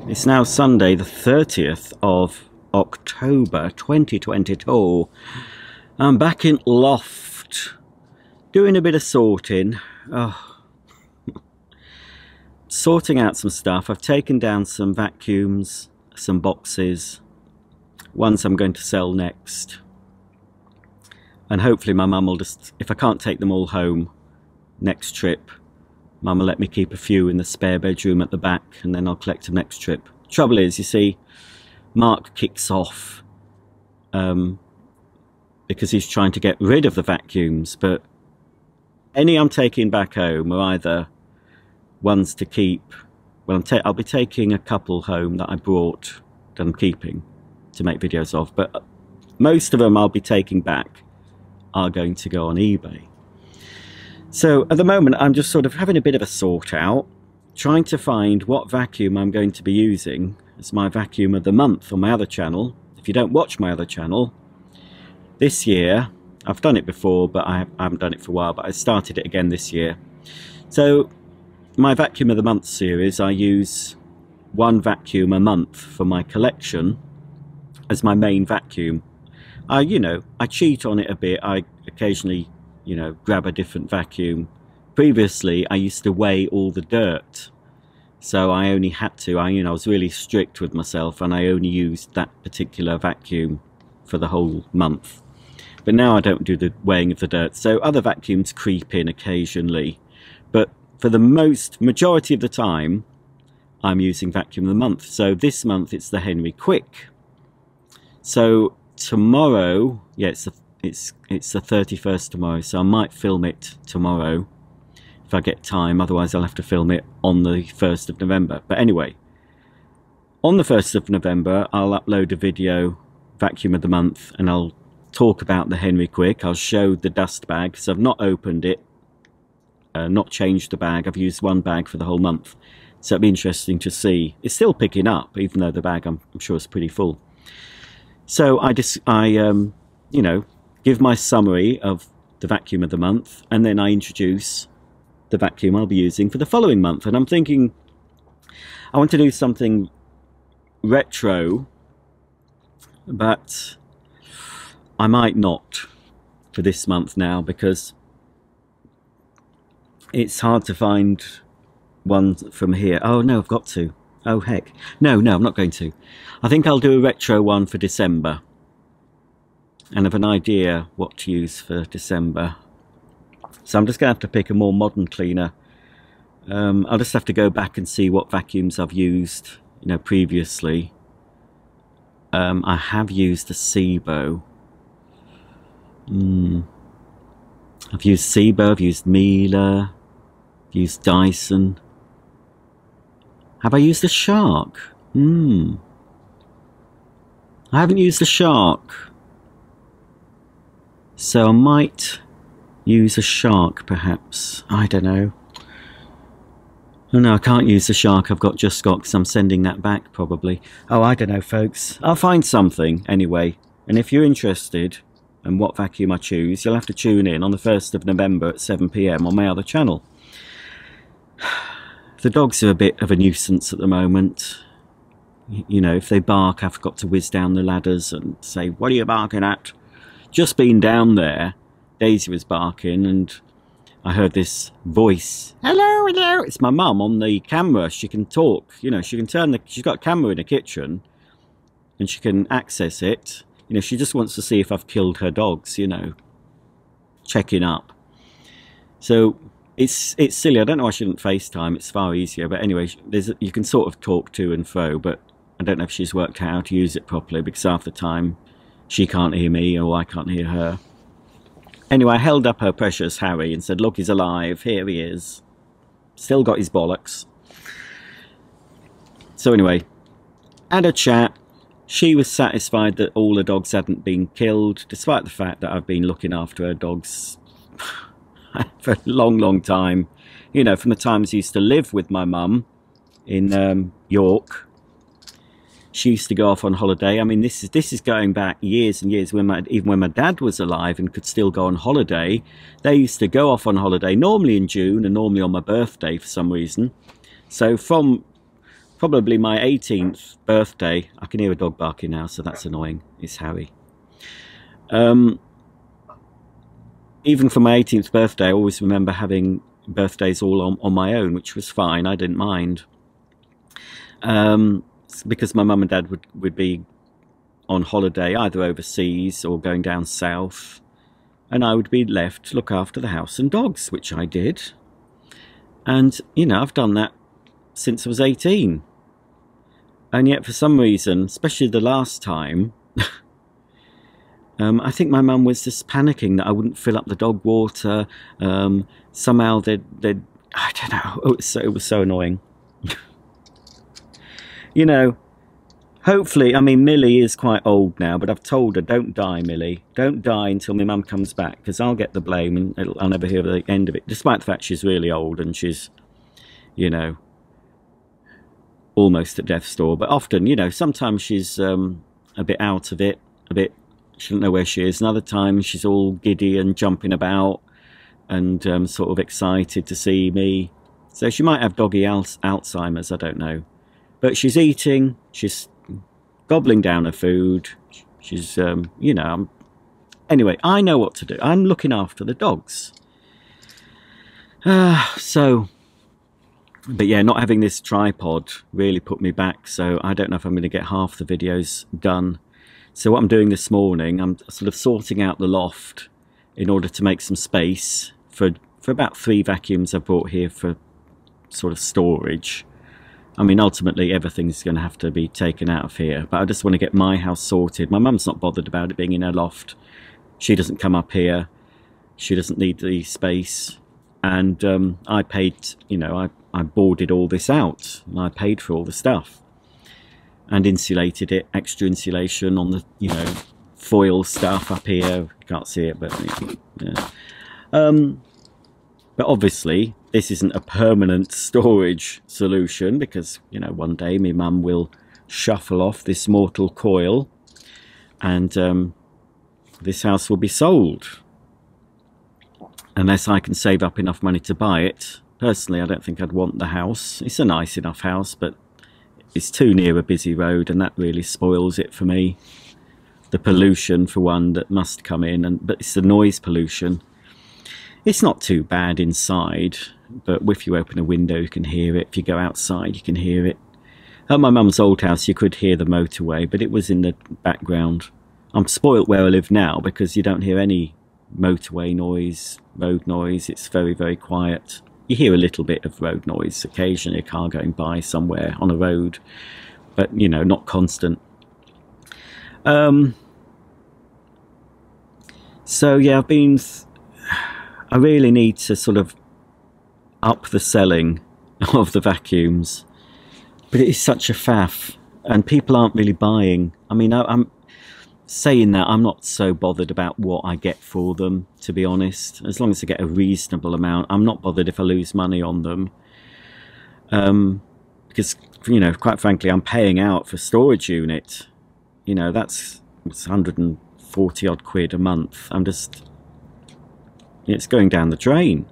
It's now Sunday the 30th of October 2022. I'm back in loft doing a bit of sorting. Sorting out some stuff. I've taken down some vacuums, some boxes, ones I'm going to sell next, and hopefully my mum will just, if I can't take them all home next trip, mum will let me keep a few in the spare bedroom at the back, and then I'll collect them next trip. Trouble is, you see, Mark kicks off because he's trying to get rid of the vacuums, but any I'm taking back home are either ones to keep. Well, I'll be taking a couple home that I brought that I'm keeping to make videos of, but most of them I'll be taking back are going to go on eBay. So at the moment I'm just sort of having a bit of a sort out, trying to find what vacuum I'm going to be using as my vacuum of the month on my other channel. If you don't watch my other channel, this year, I've done it before but I haven't done it for a while, but I started it again this year. So my vacuum of the month series, I use one vacuum a month for my collection as my main vacuum. I cheat on it a bit. I occasionally grab a different vacuum. Previously I used to weigh all the dirt, so I only had to, I was really strict with myself, and I only used that particular vacuum for the whole month. But now I don't do the weighing of the dirt, so other vacuums creep in occasionally, but for the majority of the time I'm using vacuum of the month. So this month it's the Henry Quick. So tomorrow, yeah, it's the 31st tomorrow, so I might film it tomorrow if I get time, otherwise I'll have to film it on the 1st of November. But anyway, on the 1st of November I'll upload a video, vacuum of the month, and I'll talk about the Henry Quick. I'll show the dust bag, because I've not opened it, not changed the bag. I've used one bag for the whole month, so it'll be interesting to see. It's still picking up, even though the bag I'm sure is pretty full. So I give my summary of the vacuum of the month, and then I introduce the vacuum I'll be using for the following month. And I'm thinking I want to do something retro, but I might not for this month now, because it's hard to find one from here. Oh no, I've got to. Oh heck. No, I'm not going to. I think I'll do a retro one for December, and have an idea what to use for December. So I'm just going to have to pick a more modern cleaner. I'll just have to go back and see what vacuums I've used, previously. I have used a Sebo. I've used Sebo, I've used Miele, I've used Dyson. Have I used a Shark? I haven't used a Shark. So I might use a Shark, perhaps. I don't know. Oh no, I can't use the Shark I've just got, because I'm sending that back probably. Oh, I don't know, folks. I'll find something anyway. And if you're interested in what vacuum I choose, you'll have to tune in on the 1st of November at 7 PM on my other channel. The dogs are a bit of a nuisance at the moment. If they bark, I've got to whiz down the ladders and say, "What are you barking at?" Just been down there, Daisy was barking, and I heard this voice. "Hello, hello." It's my mum on the camera. She can talk. She can she's got a camera in the kitchen, and she can access it. She just wants to see if I've killed her dogs. Checking up. So it's silly. I don't know. I shouldn't FaceTime. It's far easier. But anyway, you can sort of talk to and fro. But I don't know if she's worked out how to use it properly, because half the time she can't hear me or I can't hear her. Anyway, I held up her precious Harry and said, "Look, he's alive. Here he is. Still got his bollocks." So anyway, had a chat. She was satisfied that all the dogs hadn't been killed, despite the fact that I've been looking after her dogs for a long time. From the times I used to live with my mum in York. She used to go off on holiday. I mean, this is going back years and years, even when my dad was alive and could still go on holiday. They used to go off on holiday, normally in June and normally on my birthday for some reason. So from probably my 18th birthday. I can hear a dog barking now, so that's annoying. It's Harry. Even for my 18th birthday, I always remember having birthdays all on my own, which was fine. I didn't mind. Because my mum and dad would be on holiday, either overseas or going down south, and I would be left to look after the house and dogs, which I did. And, you know, I've done that since I was 18. And yet, for some reason, especially the last time, I think my mum was just panicking that I wouldn't fill up the dog water. Somehow they'd I don't know, it was so annoying. You know, hopefully, I mean, Millie is quite old now, but I've told her, don't die, Millie. Don't die until my mum comes back, because I'll get the blame and I'll never hear the end of it, despite the fact she's really old and she's, you know, almost at death's door. But often, you know, sometimes she's a bit out of it, she doesn't know where she is, and other times she's all giddy and jumping about and sort of excited to see me. So she might have doggy Alzheimer's, I don't know. But she's eating, she's gobbling down her food, she's, you know, anyway, I know what to do. I'm looking after the dogs. So, but yeah, not having this tripod really put me back, so I don't know if I'm going to get half the videos done. So what I'm doing this morning, I'm sort of sorting out the loft in order to make some space for about 3 vacuums I brought here for sort of storage. I mean, ultimately, everything's going to have to be taken out of here. But I just want to get my house sorted. My mum's not bothered about it being in her loft. She doesn't come up here. She doesn't need the space. And I paid, you know, I boarded all this out. And I paid for all the stuff. And insulated it, extra insulation on the, you know, foil stuff up here. You can't see it, but yeah. But obviously, this isn't a permanent storage solution because, you know, one day my mum will shuffle off this mortal coil and this house will be sold. Unless I can save up enough money to buy it. Personally, I don't think I'd want the house. It's a nice enough house, but it's too near a busy road and that really spoils it for me. The pollution, for one, that must come in, but it's the noise pollution. It's not too bad inside, but if you open a window you can hear it. If you go outside you can hear it. At my mum's old house you could hear the motorway, but it was in the background. I'm spoilt where I live now because you don't hear any motorway noise, road noise. It's very, very quiet. You hear a little bit of road noise, occasionally a car going by somewhere on a road, but, you know, not constant. So yeah, I really need to sort of up the selling of the vacuums, but it is such a faff and people aren't really buying. I mean, I'm saying that, I'm not so bothered about what I get for them, to be honest. As long as I get a reasonable amount, I'm not bothered if I lose money on them. Because, you know, quite frankly, I'm paying out for storage unit. You know, it's 140 odd quid a month. It's going down the drain.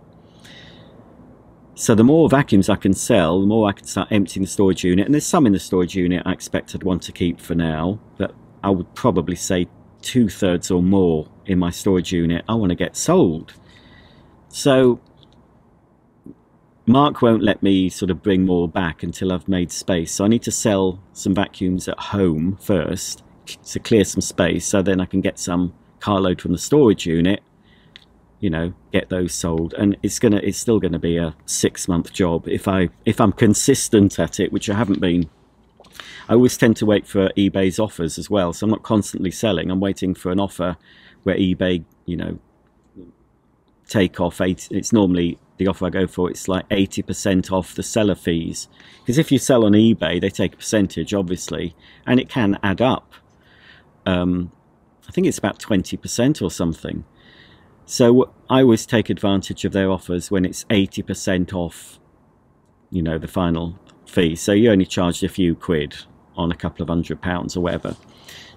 So the more vacuums I can sell, the more I can start emptying the storage unit. And there's some in the storage unit I expect I'd want to keep for now, but I would probably say 2/3 or more in my storage unit I want to get sold. So Mark won't let me sort of bring more back until I've made space. So I need to sell some vacuums at home first to clear some space, so then I can get some carload from the storage unit, you know, get those sold. And it's still gonna be a 6-month job if I'm consistent at it, which I haven't been. I always tend to wait for eBay's offers as well, so I'm not constantly selling. I'm waiting for an offer where eBay, you know, take off. It's normally the offer I go for, it's like 80% off the seller fees. Because if you sell on eBay, they take a percentage, obviously, and it can add up. I think it's about 20% or something. So I always take advantage of their offers when it's 80% off, you know, the final fee. So you only charged a few quid on a couple of £100 or whatever.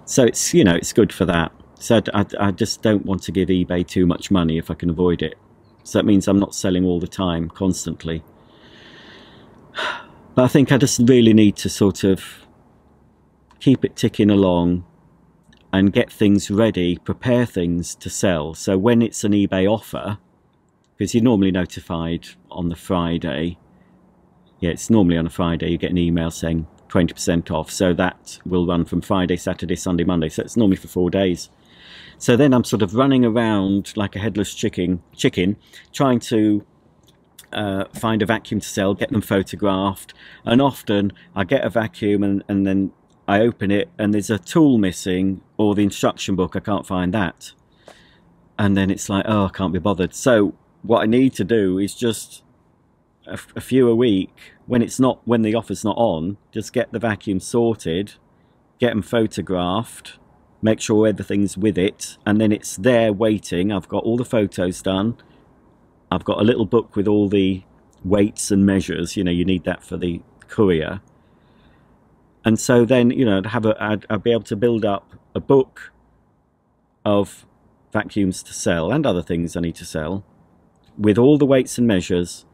So it's, you know, it's good for that. So I just don't want to give eBay too much money if I can avoid it. So that means I'm not selling all the time, constantly. But I think I just really need to sort of keep it ticking along and get things ready, prepare things to sell. So when it's an eBay offer, because you're normally notified on the Friday, yeah, it's normally on a Friday, you get an email saying 20% off. So that will run from Friday, Saturday, Sunday, Monday. So it's normally for 4 days. So then I'm sort of running around like a headless chicken, trying to find a vacuum to sell, get them photographed. And often I get a vacuum and then I open it and there's a tool missing, or the instruction book, I can't find that. And then it's like, oh, I can't be bothered. So what I need to do is just a few a week, when the offer's not on, just get the vacuum sorted, get them photographed, make sure everything's with it, and then it's there waiting. I've got all the photos done. I've got a little book with all the weights and measures. You know, you need that for the courier. And so then, you know, I'd be able to build up a book of vacuums to sell and other things I need to sell with all the weights and measures.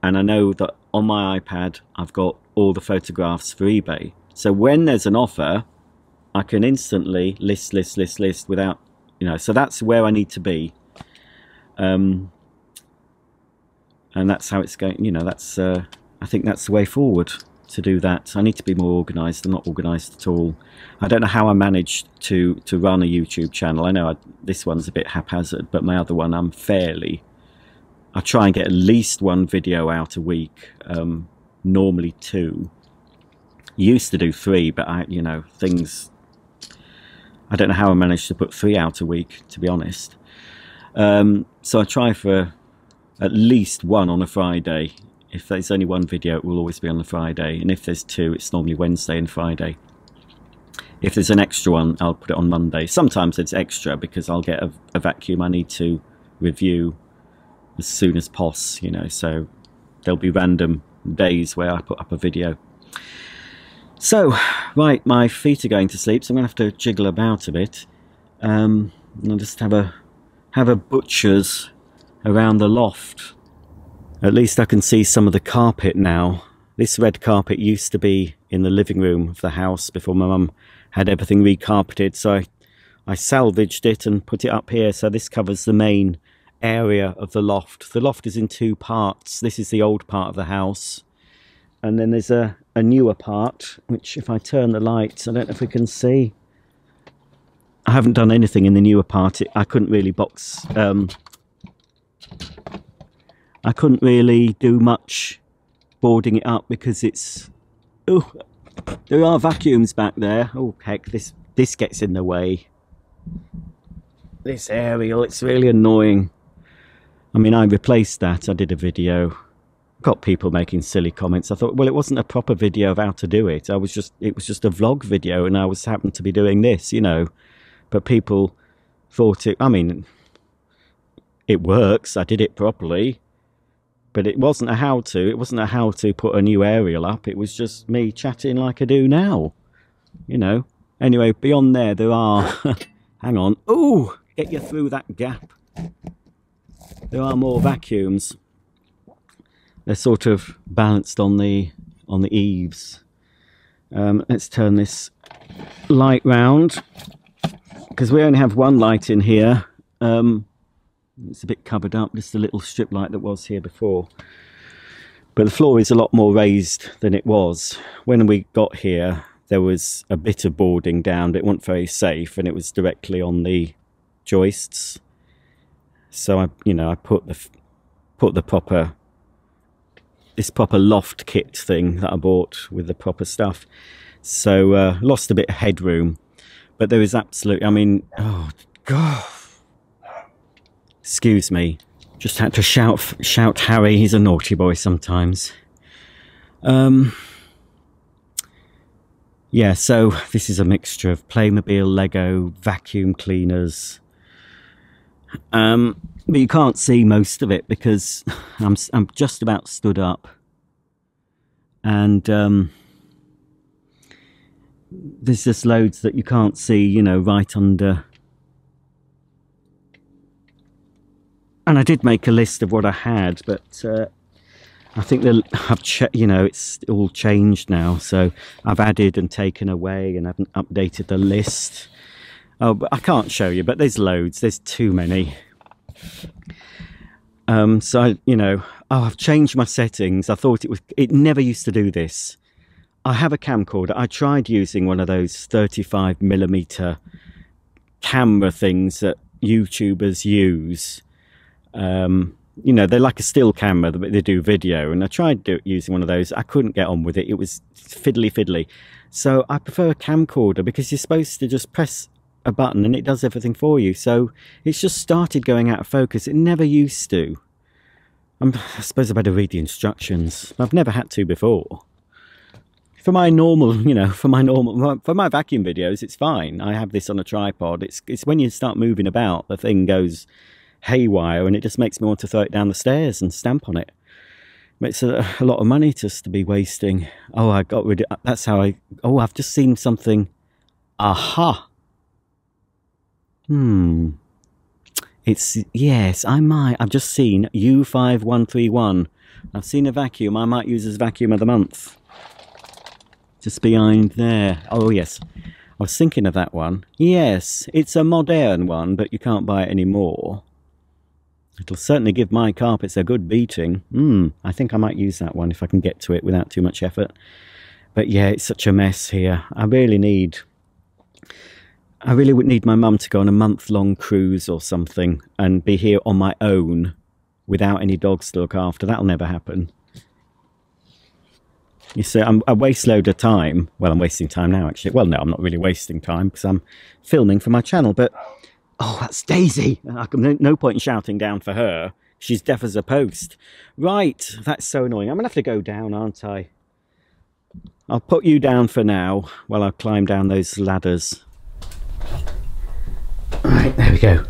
And I know that on my iPad, I've got all the photographs for eBay. So when there's an offer, I can instantly list without, you know, so that's where I need to be. And that's how it's going, you know, that's, I think that's the way forward to do that. I need to be more organised. I'm not organised at all. I don't know how I managed to run a YouTube channel. I know this one's a bit haphazard, but my other one, I try and get at least one video out a week, normally 2. Used to do 3, but I don't know how I managed to put 3 out a week, to be honest. So I try for at least 1 on a Friday. If there's only 1 video, it will always be on the Friday. And if there's 2, it's normally Wednesday and Friday. If there's an extra one, I'll put it on Monday. Sometimes it's extra because I'll get a vacuum I need to review as soon as possible, you know. So there'll be random days where I put up a video. So, right, my feet are going to sleep, so I'm going to have to jiggle about a bit. I'll just have a butcher's around the loft. At least I can see some of the carpet now. This red carpet used to be in the living room of the house before my mum had everything recarpeted. So I salvaged it and put it up here. So this covers the main area of the loft. The loft is in 2 parts. This is the old part of the house. And then there's a newer part, which if I turn the lights, I don't know if we can see. I haven't done anything in the newer part. I couldn't really I couldn't really do much boarding it up because it's... Oh, there are vacuums back there. Oh, heck, this gets in the way. This aerial, it's really annoying. I mean, I replaced that. I did a video. Got people making silly comments. I thought, well, it wasn't a proper video of how to do it. It was just a vlog video, and I happened to be doing this, you know. But people thought it... I mean, it works. I did it properly. But it wasn't a how-to. It wasn't a how-to put a new aerial up. It was just me chatting like I do now. You know. Anyway, beyond there are... hang on. Oh! Get you through that gap. There are more vacuums. They're sort of balanced on the eaves. Let's turn this light round. Because we only have 1 light in here. It's a bit covered up, just a little strip light that was here before. But the floor is a lot more raised than it was. When we got here, there was a bit of boarding down, but it wasn't very safe, and it was directly on the joists. So I put the proper loft kit thing that I bought with the proper stuff. So lost a bit of headroom, but there is absolutely, I mean, oh God. Excuse me, just had to shout Harry, he's a naughty boy sometimes. Yeah, so this is a mixture of Playmobil, Lego, vacuum cleaners. But you can't see most of it because I'm just about stood up. And there's just loads that you can't see, you know, right under. And I did make a list of what I had, but I think that you know, it's all changed now, so I've added and taken away, and I haven't updated the list. Oh, but I can't show you, but there's loads. There's too many. So you know, oh, I've changed my settings. I thought it never used to do this. I have a camcorder. I tried using one of those 35mm camera things that YouTubers use. You know, they're like a still camera, but they do video, and I tried using one of those. I couldn't get on with it. It was fiddly. So I prefer a camcorder, because you're supposed to just press a button and it does everything for you. So it's just started going out of focus. It never used to. I suppose I better read the instructions. I've never had to before. For my normal, you know, for my vacuum videos, it's fine. I have this on a tripod. It's when you start moving about, the thing goes haywire, and it just makes me want to throw it down the stairs and stamp on it. It's a lot of money just to be wasting. Oh, I got rid of, that's how oh, I've just seen something. Aha. Yes, I might. I've just seen U5131. I've seen a vacuum I might use as vacuum of the month. Just behind there. Oh, yes. I was thinking of that one. Yes, it's a modern one, but you can't buy it anymore. It'll certainly give my carpets a good beating. I think I might use that one if I can get to it without too much effort. But yeah, it's such a mess here. I really would need my mum to go on a month-long cruise or something and be here on my own without any dogs to look after. That'll never happen. You see, I waste a load of time. Well, I'm wasting time now, actually. Well, no, I'm not really wasting time because I'm filming for my channel. But, oh, that's Daisy. No point in shouting down for her. She's deaf as a post. Right, that's so annoying. I'm going to have to go down, aren't I? I'll put you down for now while I climb down those ladders. Right, there we go.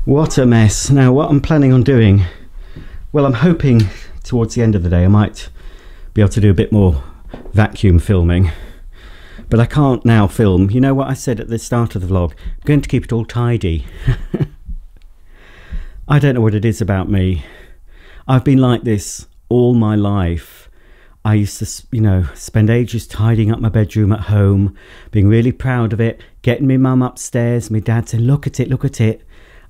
What a mess. Now, what I'm planning on doing, well, I'm hoping towards the end of the day I might be able to do a bit more vacuum filming, but I can't now film. You know what I said at the start of the vlog? I'm going to keep it all tidy. I don't know what it is about me. I've been like this all my life. I used to, you know, spend ages tidying up my bedroom at home, being really proud of it, getting my mum upstairs, my dad saying, look at it,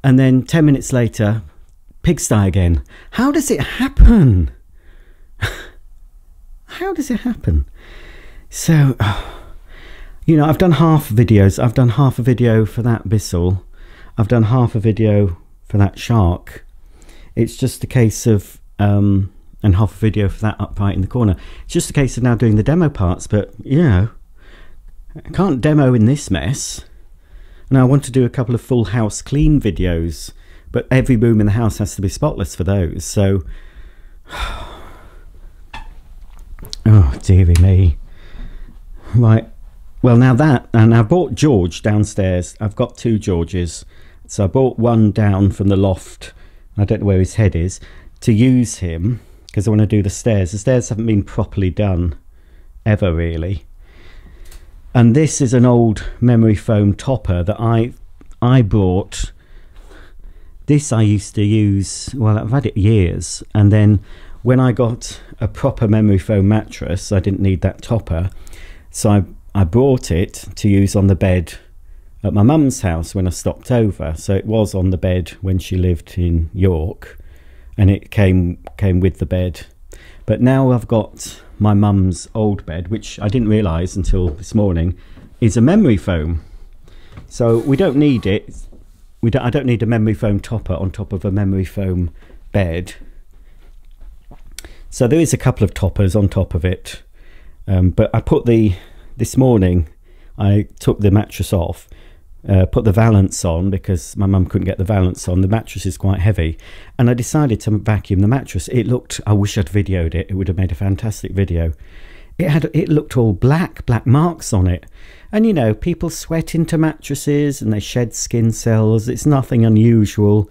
and then 10 minutes later, pigsty again. How does it happen? How does it happen? So, you know, I've done half videos. I've done half a video for that Bissell. I've done half a video for that shark. It's just a case of, and half a video for that upright in the corner. It's just a case of now doing the demo parts, but, you know, I can't demo in this mess. And I want to do a couple of full house clean videos, but every room in the house has to be spotless for those, so... Oh, dearie me. Right, well now that, and I bought George downstairs. I've got two Georges. So I bought one down from the loft, I don't know where his head is, to use him, because I want to do the stairs. The stairs haven't been properly done, ever really. And this is an old memory foam topper that I bought. This I used to use, well, I've had it years, and then when I got a proper memory foam mattress, I didn't need that topper, so I brought it to use on the bed at my mum's house when I stopped over. So it was on the bed when she lived in York, and it came with the bed. But now I've got my mum's old bed, which I didn't realise until this morning, is a memory foam. So we don't need it. I don't need a memory foam topper on top of a memory foam bed. So there is a couple of toppers on top of it, but I put this morning I took the mattress off, put the valance on because my mum couldn't get the valance on. The mattress is quite heavy, and I decided to vacuum the mattress. It looked, I wish I'd videoed it. It would have made a fantastic video. It looked all black marks on it, and you know, people sweat into mattresses and they shed skin cells. It's nothing unusual.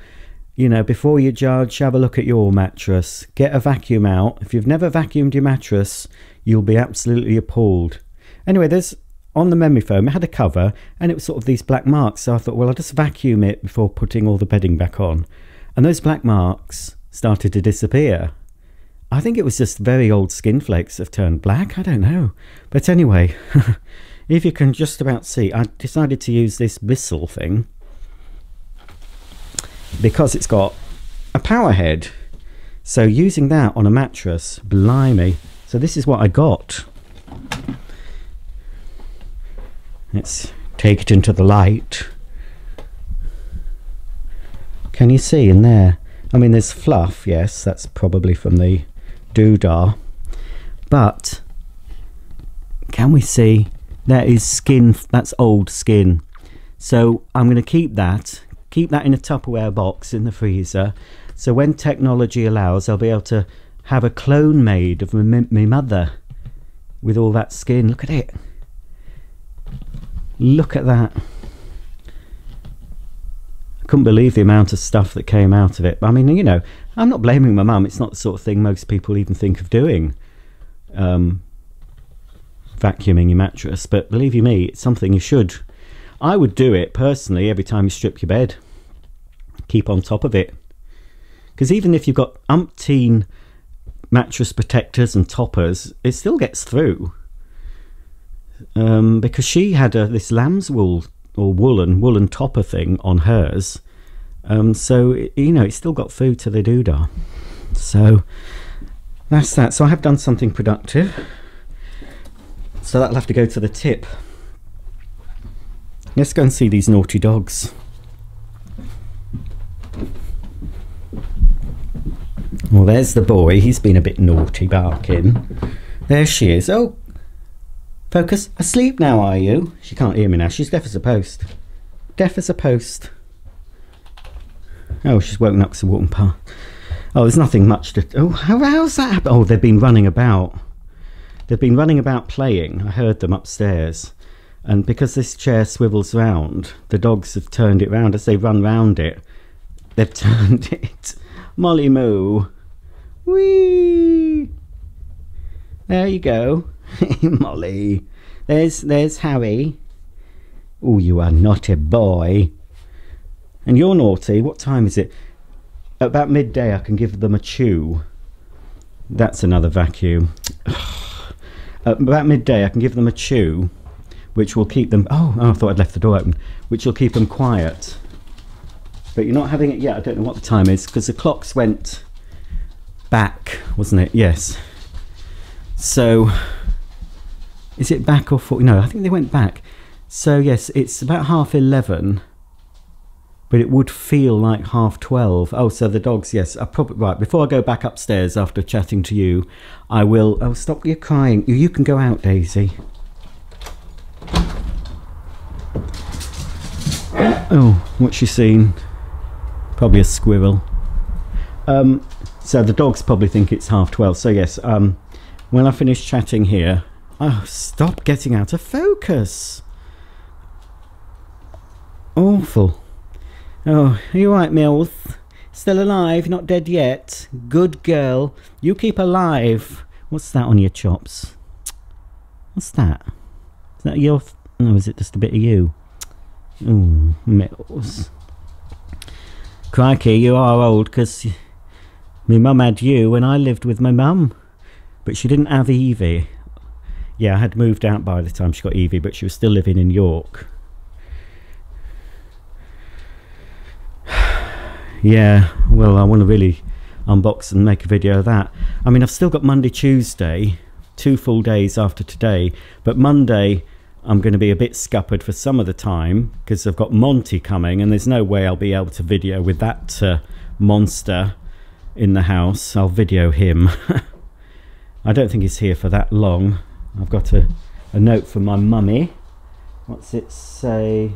You know, before you judge, have a look at your mattress. Get a vacuum out. If you've never vacuumed your mattress, you'll be absolutely appalled. Anyway, there's, on the memory foam, it had a cover, and it was sort of these black marks. So I thought, well, I'll just vacuum it before putting all the bedding back on. And those black marks started to disappear. I think it was just very old skin flakes that have turned black. I don't know. But anyway, if you can just about see, I decided to use this Bissell thing because it's got a power head. So using that on a mattress, blimey. So this is what I got. Let's take it into the light. Can you see in there? I mean, there's fluff, yes, that's probably from the doodah. But can we see there is skin? That's old skin. So I'm going to keep that in a Tupperware box in the freezer. So when technology allows, I'll be able to have a clone made of my mother with all that skin. Look at it. Look at that. I couldn't believe the amount of stuff that came out of it. I mean, you know, I'm not blaming my mum. It's not the sort of thing most people even think of doing, vacuuming your mattress. But believe you me, it's something you should. I would do it personally every time you strip your bed. Keep on top of it. Because even if you've got umpteen mattress protectors and toppers, it still gets through. Because she had this lamb's wool or woolen topper thing on hers, so you know, it's still got through to the doodah. So that's that. So I have done something productive, so that'll have to go to the tip. Let's go and see these naughty dogs. Well, there's the boy. He's been a bit naughty, barking. There she is. Oh, focus. Asleep now, are you? She can't hear me now. She's deaf as a post. Deaf as a post. Oh, she's woken up to walking past. Oh, there's nothing much to... Oh, how's that happen? Oh, they've been running about. They've been running about playing. I heard them upstairs. And because this chair swivels round, the dogs have turned it round. As they run round it, they've turned it. Molly moo. Whee! There you go. Molly. There's Harry. Oh, you are naughty boy. And you're naughty. What time is it? About midday I can give them a chew. That's another vacuum. About midday I can give them a chew, which will keep them... Oh, I thought I'd left the door open. Which will keep them quiet. But you're not having it yet. I don't know what the time is, because the clocks went back, wasn't it? Yes. So, is it back or 4? No, I think they went back. So yes, it's about 11:30, but it would feel like 12:30. Oh, so the dogs, yes. I probably, right, before I go back upstairs after chatting to you, I will... Oh, stop your crying. You can go out, Daisy. Oh, what's she seen? Probably a squirrel. So the dogs probably think it's 12:30. So yes, when I finish chatting here... Oh, stop getting out of focus. Awful. Oh, are you right, Mills? Still alive? Not dead yet? Good girl. You keep alive. What's that on your chops? What's that? Is that your... No, is it just a bit of you? Ooh, Mills. Crikey, you are old, because my mum had you when I lived with my mum. But she didn't have Evie. Yeah, I had moved out by the time she got Evie, but she was still living in York. Yeah, well, I want to really unbox and make a video of that. I mean, I've still got Monday, Tuesday, 2 full days after today, but Monday I'm going to be a bit scuppered for some of the time because I've got Monty coming and there's no way I'll be able to video with that monster in the house. I'll video him. I don't think he's here for that long. I've got a note from my mummy. What's it say?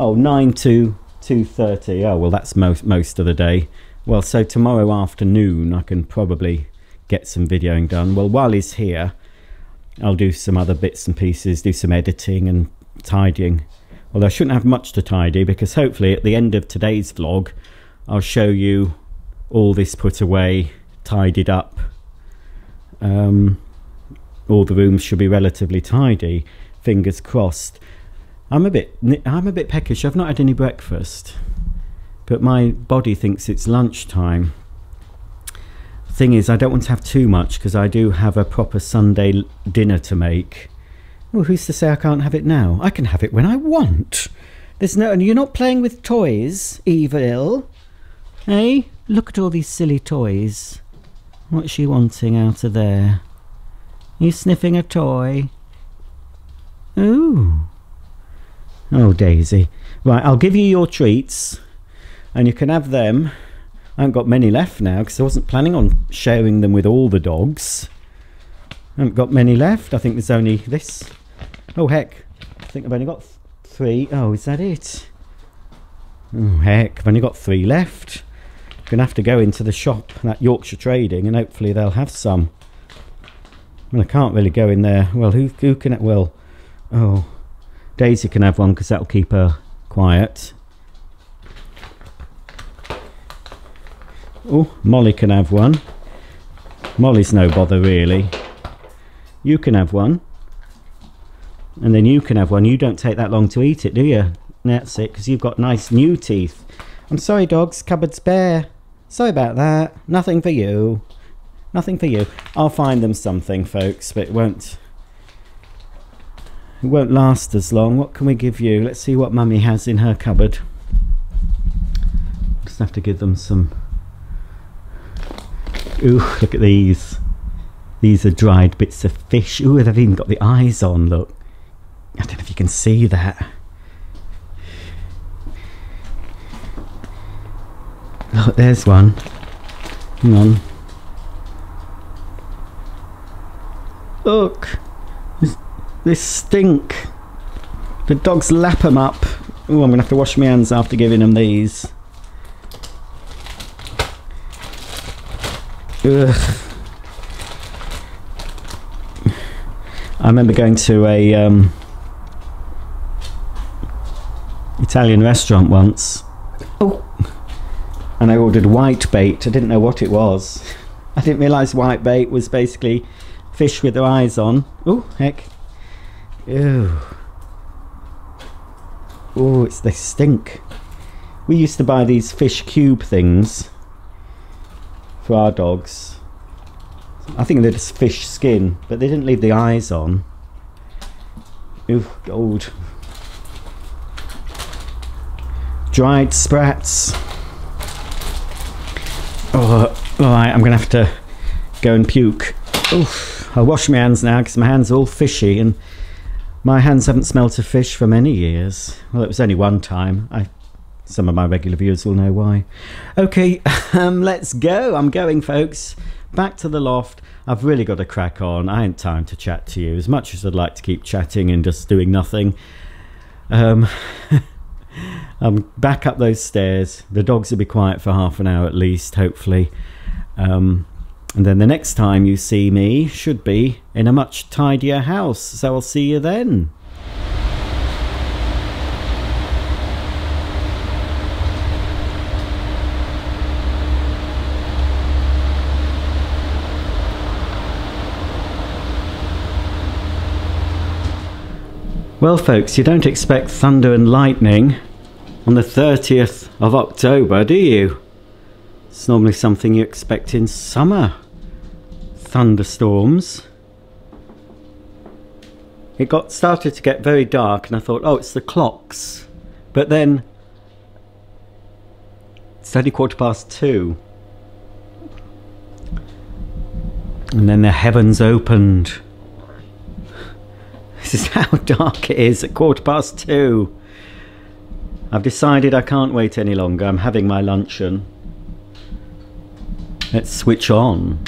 Oh, 9 to 2:30. Oh, well, that's most of the day. Well, so tomorrow afternoon I can probably get some videoing done. Well, while he's here, I'll do some other bits and pieces, do some editing and tidying. Although I shouldn't have much to tidy because hopefully at the end of today's vlog, I'll show you all this put away, tidied up. All the rooms should be relatively tidy. Fingers crossed. I'm a bit peckish. I've not had any breakfast, but my body thinks it's lunchtime. Thing is, I don't want to have too much because I do have a proper Sunday dinner to make. Well, who's to say I can't have it now? I can have it when I want. There's no... And you're not playing with toys, Evil. Hey, look at all these silly toys. What's she wanting out of there? You sniffing a toy? Ooh. Oh, Daisy. Right, I'll give you your treats. And you can have them. I haven't got many left now because I wasn't planning on sharing them with all the dogs. I haven't got many left. I think there's only this. Oh, heck. I think I've only got 3. Oh, is that it? Oh, heck. I've only got 3 left. I'm going to have to go into the shop, that Yorkshire Trading, and hopefully they'll have some. Well, I can't really go in there. Well, who can... Well, oh, Daisy can have one because that'll keep her quiet. Oh, Molly can have one. Molly's no bother, really. You can have one. And then you can have one. You don't take that long to eat it, do you? That's it, because you've got nice new teeth. I'm sorry, dogs. Cupboard's bare. Sorry about that. Nothing for you. Nothing for you. I'll find them something, folks, but it won't last as long. What can we give you? Let's see what Mummy has in her cupboard. Just have to give them some... Ooh, look at these. These are dried bits of fish. Ooh, they've even got the eyes on, look. I don't know if you can see that. Look, there's one. Hang on. Look. This stink. The dogs lap them up. Ooh, I'm going to have to wash my hands after giving them these. Ugh. I remember going to a Italian restaurant once. Oh, and I ordered white bait. I didn't know what it was. I didn't realise white bait was basically fish with their eyes on. Oh, heck. Ew. Oh, they stink. We used to buy these fish cube things for our dogs. I think they're just fish skin, but they didn't leave the eyes on. Ooh, gold. Dried sprats. Oh, alright, I'm going to have to go and puke. Oof, I'll wash my hands now because my hands are all fishy and my hands haven't smelt of fish for many years. Well, it was only one time. Some of my regular viewers will know why. Okay, let's go. I'm going, folks. Back to the loft. I've really got to crack on. I ain't time to chat to you as much as I'd like to keep chatting and just doing nothing. I'm back up those stairs. The dogs will be quiet for half an hour at least, hopefully. And then the next time you see me should be in a much tidier house. So I'll see you then. Well, folks, you don't expect thunder and lightning on the 30th of October, do you? It's normally something you expect in summer. Thunderstorms. It started to get very dark and I thought, oh, it's the clocks. But then it's only 2:15. And then the heavens opened. This is how dark it is at 2:15. I've decided I can't wait any longer. I'm having my luncheon. Let's switch on.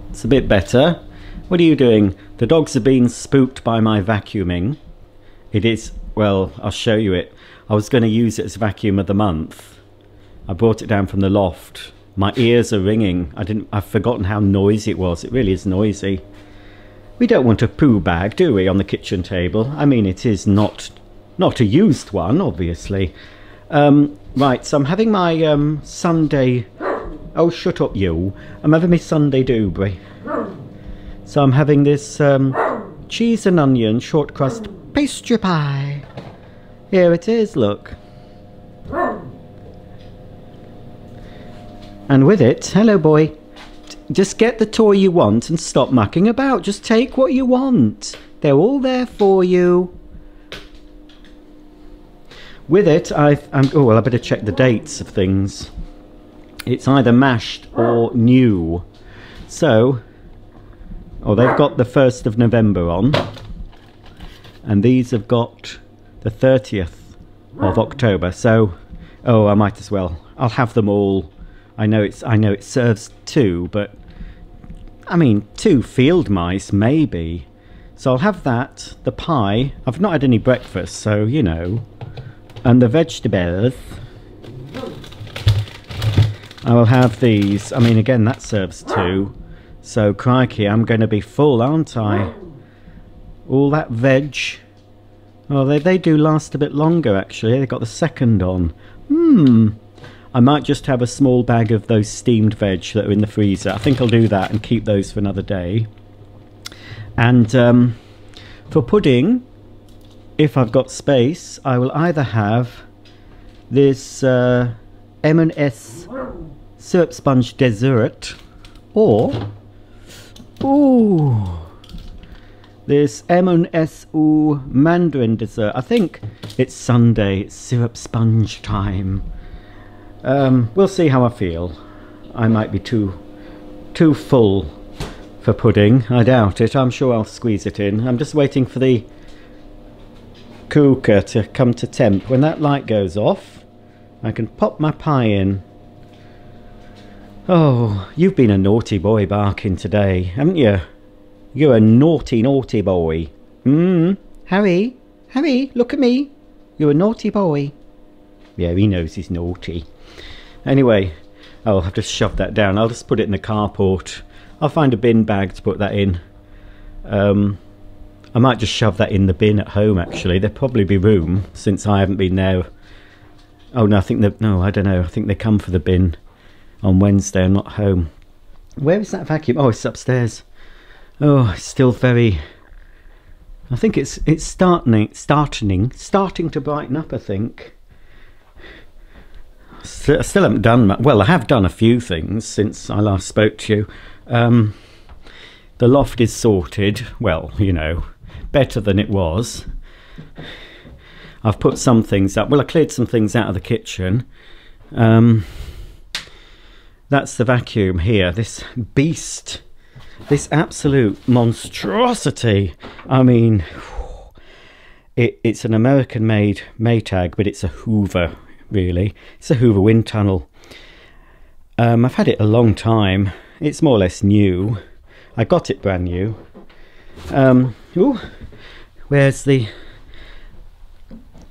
It's a bit better. What are you doing? The dogs have been spooked by my vacuuming. It is, well, I'll show you it. I was going to use it as vacuum of the month. I brought it down from the loft. My ears are ringing. I've forgotten how noisy it was. It really is noisy. We don't want a poo bag, do we, on the kitchen table? I mean, it is not a used one, obviously. Right, so I'm having my Sunday... Oh, shut up, you. I'm having my Sunday doobry. So I'm having this cheese and onion short crust pastry pie. Here it is, look. And with it, hello boy, Just get the toy you want and stop mucking about. Just take what you want. They're all there for you. With it, oh, well, I better check the dates of things. It's either mashed or new. So, oh, they've got the 1st of November on. And these have got the 30th of October. So, oh, I might as well. I'll have them all. I know it serves 2, but I mean 2 field mice maybe. So I'll have that, the pie. I've not had any breakfast, so you know. And the vegetables. I will have these. I mean, again, that serves 2. So crikey, I'm going to be full, aren't I? All that veg. Well, they do last a bit longer actually. They got the 2nd on. I might just have a small bag of those steamed veg that are in the freezer. I think I'll do that and keep those for another day. And for pudding, if I've got space, I will either have this M&S syrup sponge dessert, or this M&S mandarin dessert. I think it's Sunday, it's syrup sponge time. We'll see how I feel. I might be too full for pudding. I doubt it. I'm sure I'll squeeze it in. I'm just waiting for the cooker to come to temp. When that light goes off, I can pop my pie in. Oh, you've been a naughty boy barking today, haven't you? You're a naughty, naughty boy. Harry, look at me. You're a naughty boy. Yeah, he knows he's naughty. Anyway, I'll have to shove that down. I'll just put it in the carport. I'll find a bin bag to put that in. I might just shove that in the bin at home actually. There'll probably be room since I haven't been there. Oh no, I don't know. I think they come for the bin on Wednesday. I'm not home. Where is that vacuum? Oh, it's upstairs. Oh, it's still very... I think it's starting to brighten up, I think. I still haven't done much. Well, I have done a few things since I last spoke to you. The loft is sorted. Well, you know, better than it was. I've put some things up. Well, I cleared some things out of the kitchen. That's the vacuum here. This beast. This absolute monstrosity. I mean, it's an American-made Maytag, but it's a Hoover, really. It's a Hoover wind tunnel. I've had it a long time. It's more or less new. I got it brand new. Ooh, where's the...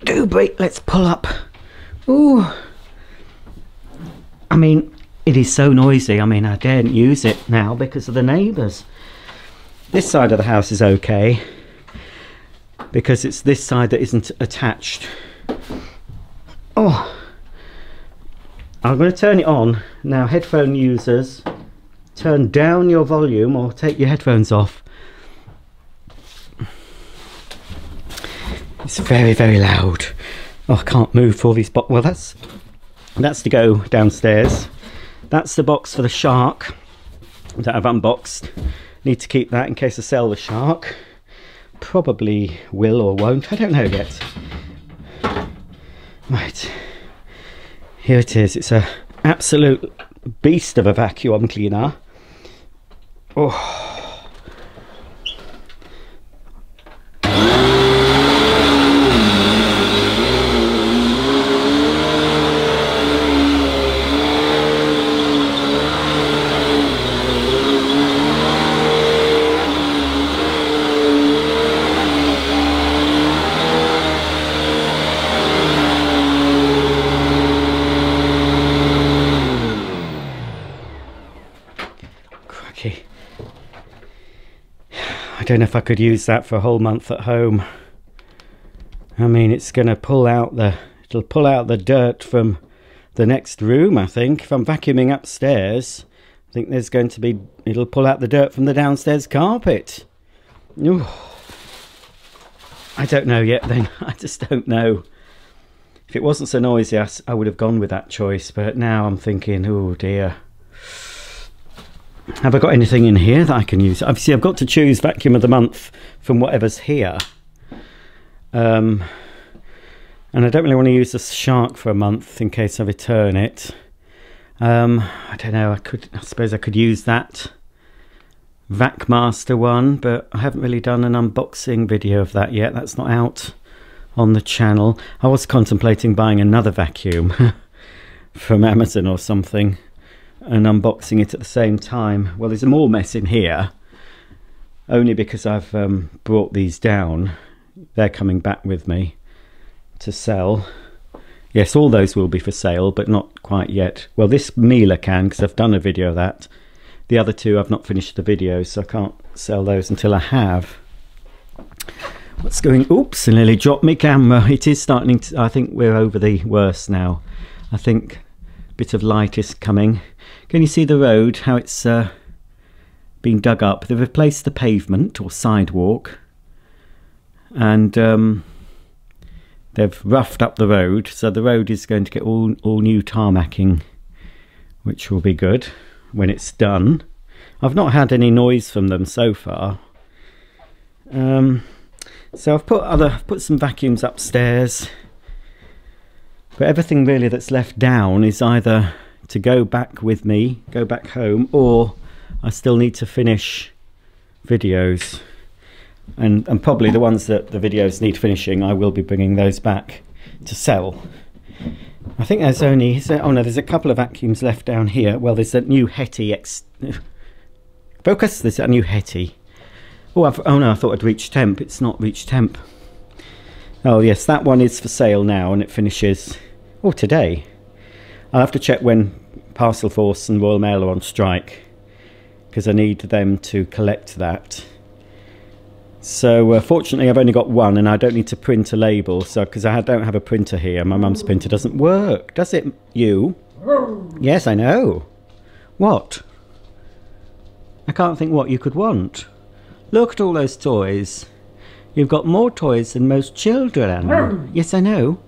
Do break, let's pull up. Ooh. I mean, it is so noisy. I mean, I daren't use it now because of the neighbours. This side of the house is okay because it's this side that isn't attached. Oh, I'm going to turn it on now. Headphone users, turn down your volume or take your headphones off. It's very, very loud. Oh, I can't move for all these boxes. Well, that's to go downstairs. That's the box for the shark that I've unboxed. Need to keep that in case I sell the shark. Probably will or won't. I don't know yet. Right. Here it is. It's a absolute beast of a vacuum cleaner. Oh. I don't know if I could use that for a whole month at home. I mean, it's going to pull out it'll pull out the dirt from the next room, I think. If I'm vacuuming upstairs, I think there's going to be, it'll pull out the dirt from the downstairs carpet. Ooh. I don't know yet then. I just don't know. If it wasn't so noisy, I would have gone with that choice, but now I'm thinking, oh dear. Have I got anything in here that I can use? Obviously, I've got to choose vacuum of the month from whatever's here. And I don't really want to use the shark for a month in case I return it. I don't know, I suppose I could use that VacMaster one, but I haven't really done an unboxing video of that yet. That's not out on the channel. I was contemplating buying another vacuum from Amazon or something and unboxing it at the same time. Well, there's more mess in here, only because I've brought these down. They're coming back with me to sell. Yes, all those will be for sale, but not quite yet. Well, this Miele can, because I've done a video of that. The other two I've not finished the video, so I can't sell those until I have. What's going... Oops, I nearly dropped my camera. It is starting to... I think we're over the worst now. I think a bit of light is coming. Can you see the road, how it's being dug up? They've replaced the pavement or sidewalk, and they've roughed up the road, so the road is going to get all new tarmacking, which will be good when it's done. I've not had any noise from them so far. So I've put some vacuums upstairs, but everything really that's left down is either to go back with me, go back home, or I still need to finish videos. And probably the ones that the videos need finishing, I will be bringing those back to sell. I think there's only... oh no, there's a couple of vacuums left down here. Well, there's a new Hetty Focus! There's a new Hetty. Oh no, I thought I'd reached temp. It's not reached temp. Oh yes, that one is for sale now, and it finishes... oh, today. I'll have to check when Parcel Force and Royal Mail are on strike, because I need them to collect that. So fortunately I've only got one, and I don't need to print a label, so because I don't have a printer here. My mum's printer doesn't work, does it? You? Yes, I know. What? I can't think what you could want. Look at all those toys. You've got more toys than most children. Yes, I know.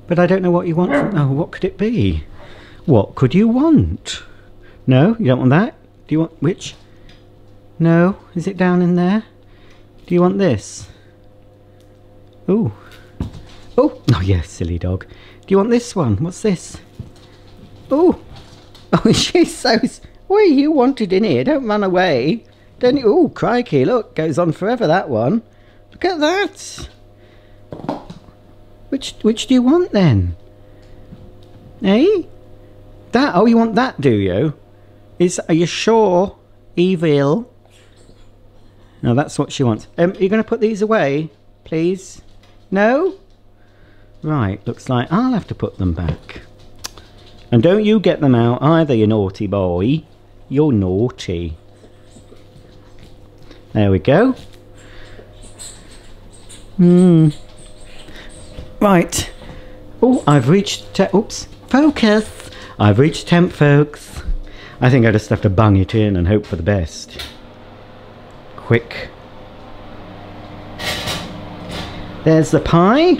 But I don't know what you want. Oh, what could it be? What could you want? No, you don't want that? Do you want which? No, is it down in there? Do you want this? Oh. Oh, oh yes, silly dog. Do you want this one? What's this? Oh. Oh, she's so... What you wanted in here? Don't run away. Don't you? Oh, crikey, look. Goes on forever, that one. Look at that. Which do you want then? Eh? That? Oh, you want that, do you? Are you sure? Evil? No, that's what she wants. Are you going to put these away, please? No? Right, looks like I'll have to put them back. And don't you get them out either, you naughty boy. You're naughty. There we go. Right. Oh, I've reached... oops. Focus! I've reached temp, folks. I think I just have to bung it in and hope for the best. Quick. There's the pie.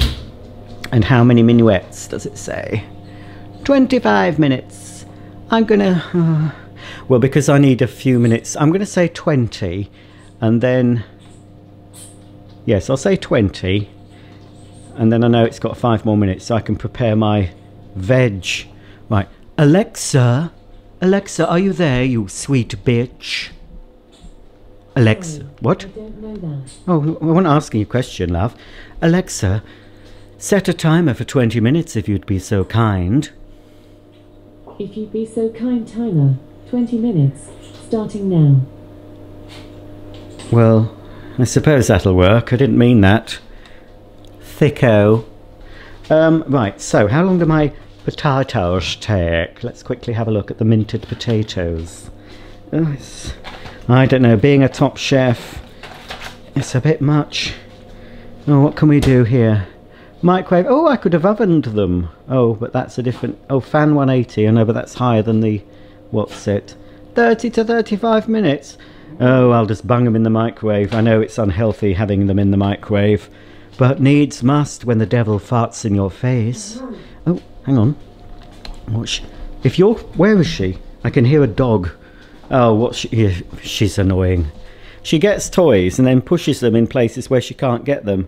And how many minuets does it say? 25 minutes. I'm gonna... well, because I need a few minutes, I'm gonna say 20. And then... yes, I'll say 20. And then I know it's got 5 more minutes, so I can prepare my veg. Right. Alexa. Alexa, are you there, you sweet bitch? Alexa, what? I don't know that. Oh, I wasn't asking you a question, love. Alexa, set a timer for 20 minutes if you'd be so kind. If you'd be so kind, timer. 20 minutes. Starting now. Well, I suppose that'll work. I didn't mean that. Thicko. Right, so how long do my potatoes take? Let's quickly have a look at the minted potatoes. Oh, I don't know, being a top chef, it's a bit much. Oh, what can we do here? Microwave. Oh, I could have ovened them. Oh, but that's a different... oh, fan 180. I know, but that's higher than the... what's it? 30 to 35 minutes. Oh, I'll just bung them in the microwave. I know it's unhealthy having them in the microwave, but needs must when the devil farts in your face. Oh, hang on. If you're... where is she? I can hear a dog Oh, she's annoying. She gets toys and then pushes them in places where she can't get them.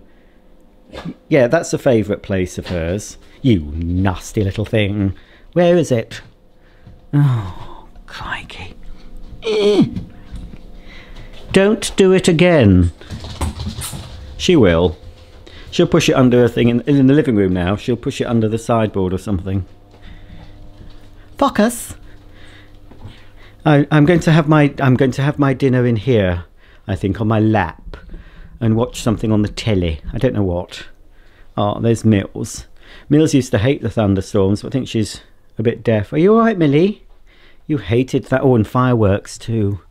Yeah, that's a favourite place of hers. You nasty little thing. Where is it? Oh, crikey. Don't do it again. She will. She'll push it under a thing in the living room now. She'll push it under the sideboard or something. Focus. I'm going to have my dinner in here, I think, on my lap, and watch something on the telly. I don't know what. Oh, there's Mills. Mills used to hate the thunderstorms, but I think she's a bit deaf. Are you all right, Millie? You hated that. Oh, and fireworks too.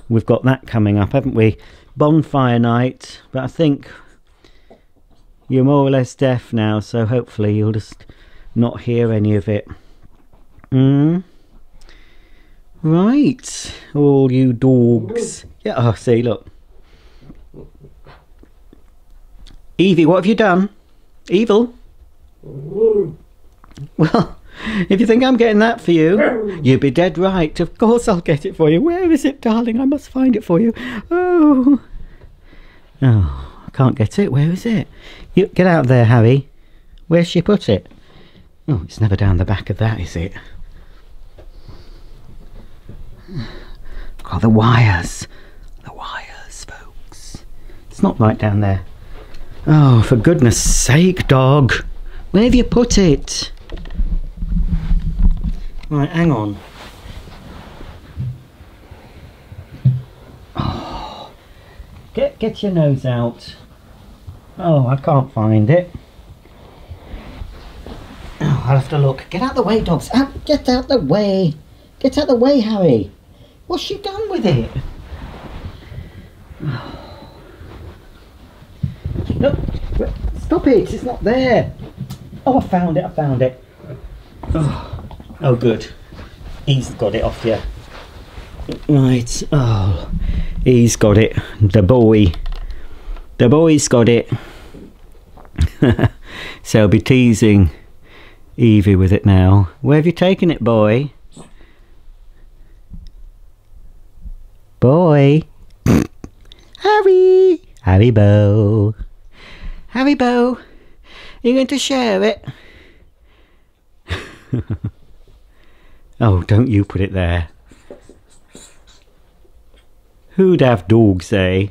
We've got that coming up, haven't we? Bonfire night. But I think you're more or less deaf now, so hopefully you'll just not hear any of it. Right, all you dogs. Yeah, oh, see, look. Evie, what have you done? Evil? Well, if you think I'm getting that for you, you'd be dead right. Of course I'll get it for you. Where is it, darling? I must find it for you. Oh, I can't get it. Where is it? You get out there, Harry. Where's she put it? Oh, it's never down the back of that, is it? Oh, the wires. The wires, folks. It's not right down there. Oh, for goodness sake, dog. Where have you put it? Right, hang on. Oh, get your nose out. Oh, I can't find it. Oh, I'll have to look. Get out the way, dogs. Get out the way. Get out the way, Harry. What's she done with it? No, stop it. It's not there. Oh, I found it. Oh, good. He's got it off you. Right. Oh, he's got it. The boy's got it. So I'll be teasing Evie with it now. Where have you taken it, boy? Boy. Harry. Harry Bow. Harry Bow. Are you going to share it? Oh, don't you put it there. Who'd have dogs, eh?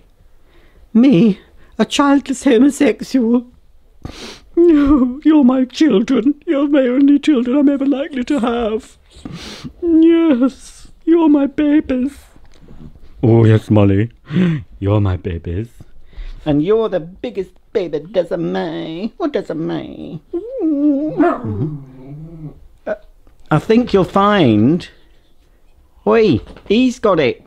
Me? A childless homosexual? No, you're my children. You're my only children I'm ever likely to have. Yes, you're my babies. Oh, yes, Molly. You're my babies. And you're the biggest baby, Desiree. What Desiree? I think you'll find... Oi, he's got it.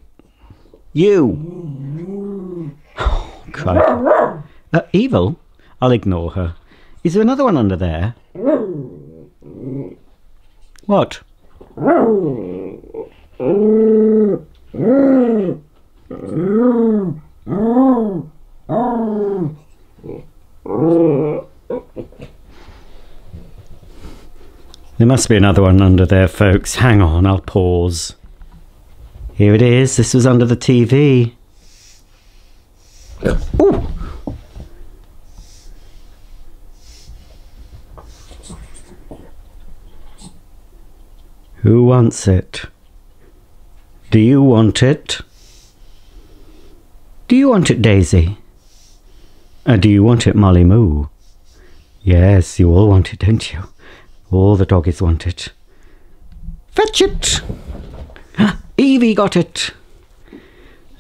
You. Oh, crap. Evil? I'll ignore her. Is there another one under there? What? There must be another one under there, folks. Hang on, I'll pause. Here it is. This was under the TV. Ooh. Who wants it? Do you want it? Do you want it, Daisy? Do you want it, Molly Moo? Yes, you all want it, don't you? All the doggies want it. Fetch it! Evie got it!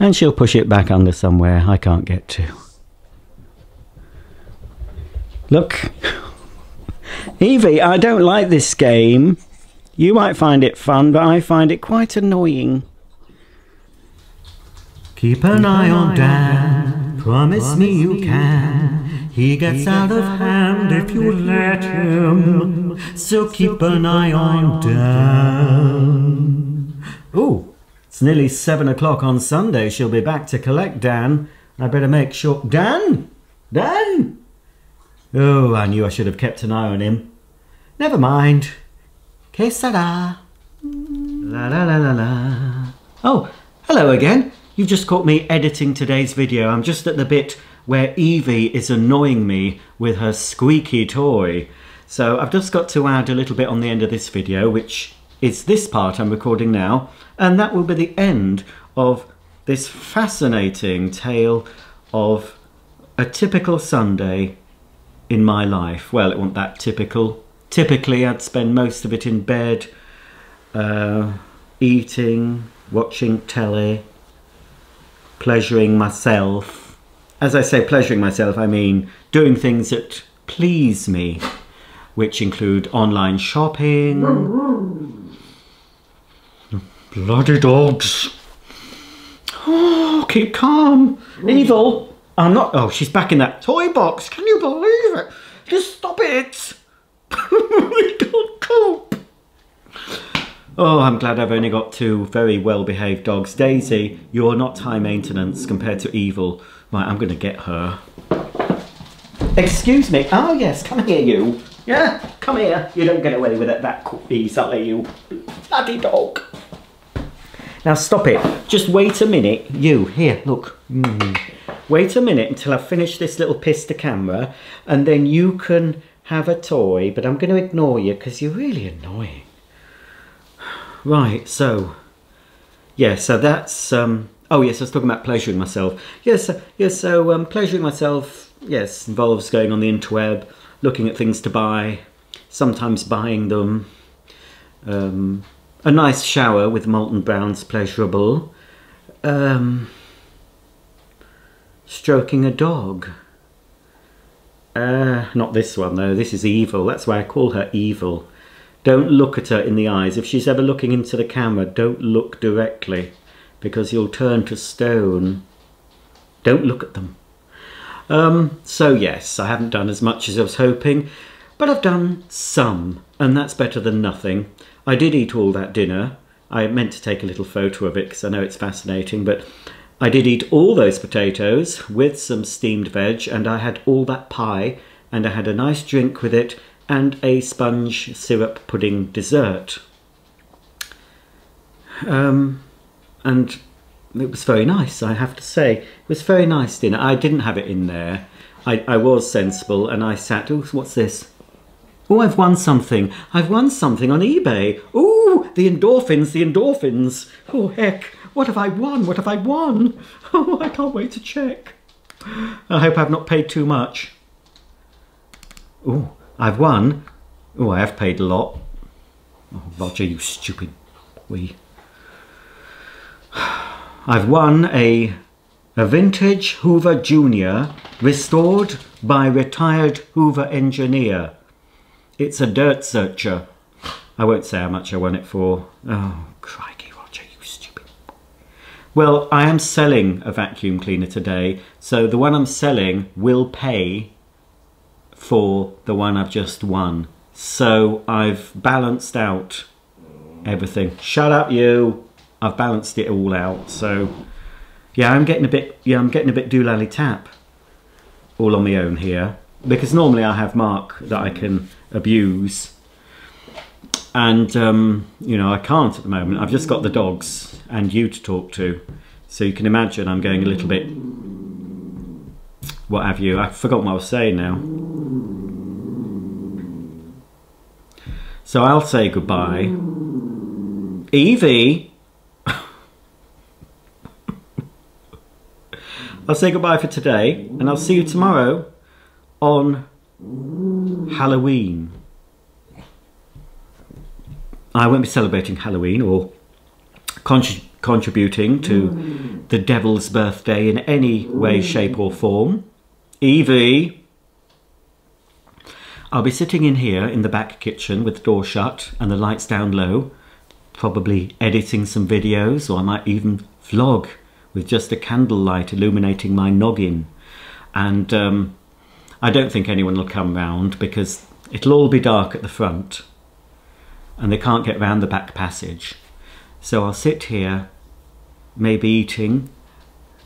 And she'll push it back under somewhere I can't get to. Look. Evie, I don't like this game. You might find it fun, but I find it quite annoying. Keep an eye on Dan, promise me you can. He gets out of hand if you let him, so keep an eye on Dan. Oh, it's nearly 7 o'clock on Sunday. She'll be back to collect Dan. I better make sure... Dan? Dan? Oh, I knew I should have kept an eye on him. Never mind. Que sera? La la la la la. Oh, Hello again. You've just caught me editing today's video. I'm just at the bit where Evie is annoying me with her squeaky toy. So I've just got to add a little bit on the end of this video, which is this part I'm recording now, and that will be the end of this fascinating tale of a typical Sunday in my life. Well, it wasn't that typical. Typically I'd spend most of it in bed, eating, watching telly, pleasuring myself. As I say pleasuring myself, I mean doing things that please me, which include online shopping. Bloody dogs. Oh, keep calm. Evil. I'm not. Oh, she's back in that toy box. Can you believe it? Just stop it. I can't cope. Oh, I'm glad I've only got two very well-behaved dogs. Daisy, you're not high maintenance compared to Evil. Right, I'm going to get her. Excuse me. Oh, yes, come here, you. Yeah, come here. You don't get away with it that easily, you bloody dog. Now, stop it. Just wait a minute. You, here, look. Wait a minute until I finish this little piss to camera, and then you can have a toy, but I'm going to ignore you because you're really annoying. Right, so, yeah, so that's, oh yes, I was talking about pleasuring myself. Yes, so pleasuring myself, yes, involves going on the interweb, looking at things to buy, sometimes buying them. A nice shower with molten brown's pleasurable. Stroking a dog. Not this one though, this is Evil, that's why I call her Evil. Don't look at her in the eyes. If she's ever looking into the camera, don't look directly, because you'll turn to stone. Don't look at them. So yes, I haven't done as much as I was hoping, but I've done some, and that's better than nothing. I did eat all that dinner. I meant to take a little photo of it because I know it's fascinating, but I did eat all those potatoes with some steamed veg, and I had all that pie, and I had a nice drink with it, and a sponge syrup pudding dessert. And it was very nice, I have to say. It was very nice dinner. I didn't have it in there. I was sensible, and I sat, oh, what's this? Oh, I've won something. I've won something on eBay. Oh, the endorphins, the endorphins. Oh, heck. What have I won? What have I won? Oh, I can't wait to check. I hope I've not paid too much. Oh, I've won. Oh, I have paid a lot. Oh, Roger, you stupid wee. I've won a vintage Hoover Junior restored by retired Hoover engineer. It's a dirt searcher. I won't say how much I won it for. Oh, crikey, Roger, you stupid. Well, I am selling a vacuum cleaner today, so the one I'm selling will pay for the one I've just won. So I've balanced out everything. Shut up, you. I've balanced it all out. So yeah, I'm getting a bit doolally tap all on my own here, because normally I have Mark that I can abuse, and you know, I can't at the moment. I've just got the dogs and you to talk to, so you can imagine I'm going a little bit what have you. I've forgotten what I was saying now. So I'll say goodbye. Evie! I'll say goodbye for today, and I'll see you tomorrow on Halloween. I won't be celebrating Halloween or contributing to the devil's birthday in any way, shape or form. Evie! I'll be sitting in here in the back kitchen with the door shut and the lights down low, probably editing some videos, or I might even vlog with just a candlelight illuminating my noggin. And I don't think anyone will come round because it'll all be dark at the front and they can't get round the back passage. So I'll sit here, maybe eating,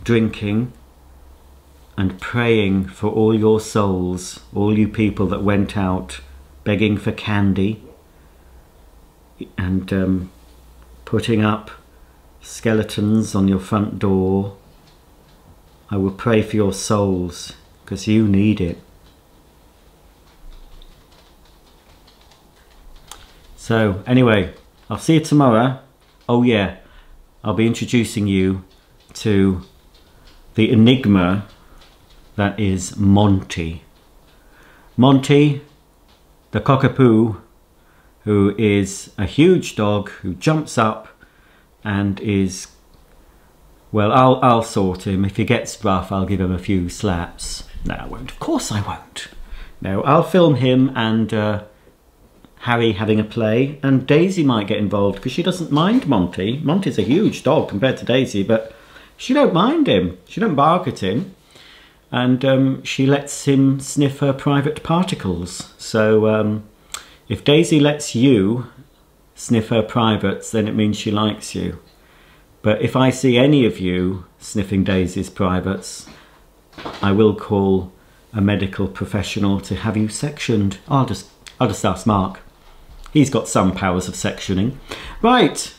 drinking, and praying for all your souls, all you people that went out begging for candy and putting up skeletons on your front door, I will pray for your souls, because you need it. So anyway, I'll see you tomorrow. Oh yeah, I'll be introducing you to the enigma that is Monty. Monty, the cockapoo, who is a huge dog who jumps up and is, well, I'll sort him. If he gets rough, I'll give him a few slaps. No, I won't. Of course I won't. No, I'll film him and Harry having a play, and Daisy might get involved because she doesn't mind Monty. Monty's a huge dog compared to Daisy, but she don't mind him. She don't bark at him, and she lets him sniff her private particles. So if Daisy lets you sniff her privates, then it means she likes you. But if I see any of you sniffing Daisy's privates, I will call a medical professional to have you sectioned. I'll just ask Mark. He's got some powers of sectioning. Right,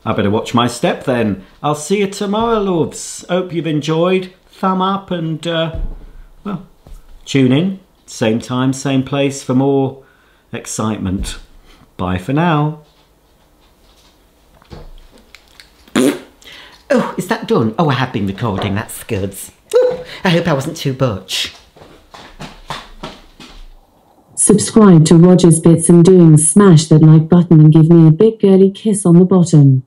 I better watch my step then. I'll see you tomorrow, loves. Hope you've enjoyed. Thumb up and, well, tune in. Same time, same place for more excitement. Bye for now. Oh, is that done? Oh, I have been recording, that's good. I hope I wasn't too butch. Subscribe to Roger's Bits and Doings, smash that like button and give me a big girly kiss on the bottom.